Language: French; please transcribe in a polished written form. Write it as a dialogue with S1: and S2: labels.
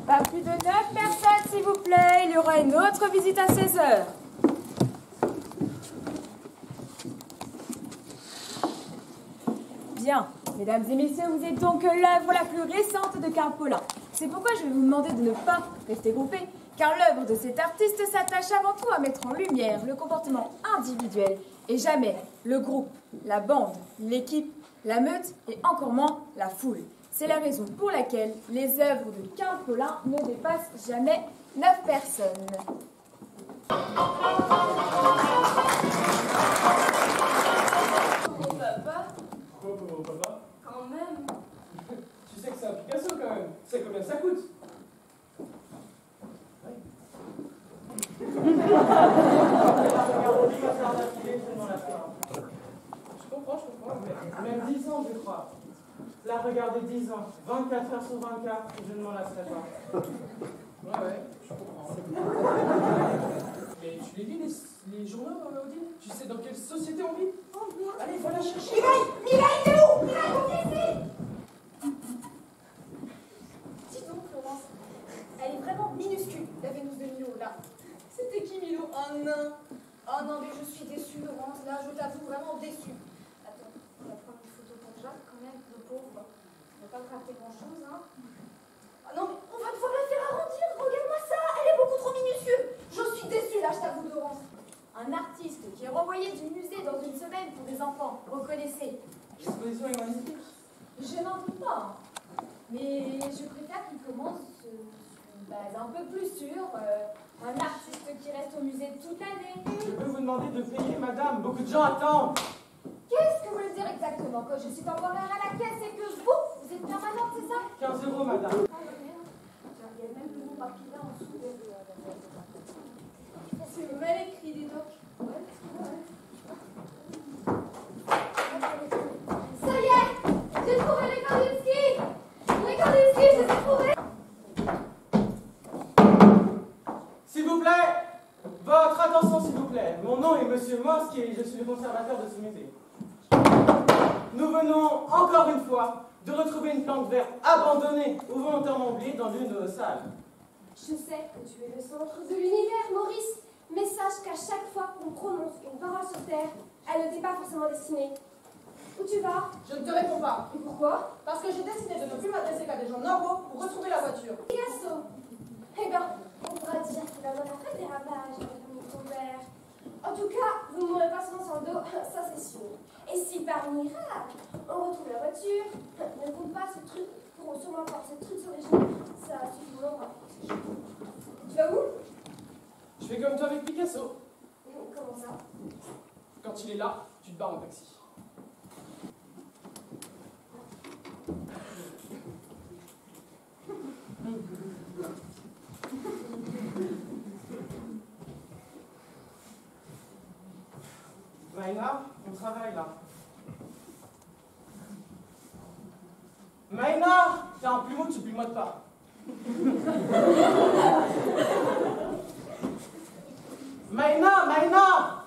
S1: Pas plus de 9 personnes, s'il vous plaît. Il y aura une autre visite à 16 h. Bien, mesdames et messieurs, vous êtes donc l'œuvre la plus récente de Karl Paulin. C'est pourquoi je vais vous demander de ne pas rester groupés, car l'œuvre de cet artiste s'attache avant tout à mettre en lumière le comportement individuel et jamais le groupe, la bande, l'équipe, la meute et encore moins la foule. C'est la raison pour laquelle les œuvres de Karl Paulin ne dépassent jamais 9 personnes.
S2: Oh papa.
S3: Quoi, pauvre papa?
S2: Quand même.
S3: Tu sais que c'est un Picasso quand même. Tu sais combien ça coûte? Je comprends, mais même 10 ans, je crois. Là, regardez, 10 ans. 24 heures sur 24, je ne m'en lasserai pas. Ouais, je comprends. Mais tu les lis, les journaux, Odile? Tu sais dans quelle société on vit? Allez, voilà chercher.
S2: Mireille, t'es où? Mireille, reviens ici. Dis donc, Florence, elle est vraiment minuscule, la Vénus de Milo, là. C'était qui, Milo? Un nain. Oh non, mais je suis déçue, Laurence, là, je t'avoue, vraiment déçue. Attends, on va prendre une photo pour Jacques, quand même, le pauvre. On va pas gratter grand-chose, hein. Oh non, mais on va devoir la faire arrondir, regarde-moi ça, elle est beaucoup trop minuscule. Je suis déçue, là, je t'avoue, Laurence. Un artiste qui est renvoyé du musée dans une semaine pour des enfants, reconnaissez.
S3: L'exposition est magnifique.
S2: Je n'en doute pas, hein. Mais je préfère qu'il commence sur une base un peu plus sûre. Un artiste qui reste au musée toute l'année.
S3: Je peux vous demander de payer, madame. Beaucoup de gens attendent.
S2: Qu'est-ce que vous voulez dire exactement? Que je suis temporaire à la caisse et que vous êtes permanente, c'est ça?
S3: 15 € madame.
S2: Ah, bah merde. Il y a même le mot papilla en dessous. C'est mal écrit, dis donc. Ouais. Ça y est! J'ai trouvé les Kandinsky! Les Kandinsky, je les ai trouvés!
S3: S'il vous plaît, votre attention s'il vous plaît. Mon nom est Monsieur Mosque et je suis le conservateur de ce musée. Nous venons encore une fois de retrouver une plante verte abandonnée ou volontairement oubliée dans l'une de nos salles.
S4: Je sais que tu es le centre de l'univers, Maurice, mais sache qu'à chaque fois qu'on prononce une parole sur Terre, elle ne t'est pas forcément destinée. Où tu vas?
S5: Je ne te réponds pas,
S4: Et pourquoi?
S5: parce que j'ai décidé de ne plus m'adresser qu'à des gens normaux pour retrouver la voiture.
S4: Picasso. Eh bien, on pourra dire qu'il a vraiment fait des ravages avec ton père. En tout cas, vous ne mourrez pas souvent sur le dos, ça c'est sûr. Et si par miracle, on retrouve la voiture, ne compte pas ce truc, pour sûrement avoir ce truc sur les genoux, ça suffit vraiment. Tu vas où?
S3: Je fais comme toi avec Picasso.
S4: Comment ça?
S3: Quand il est là, tu te barres en taxi. Maïna, on travaille là. Maïna, t'as un plumeau, tu plumotes pas. Maïna,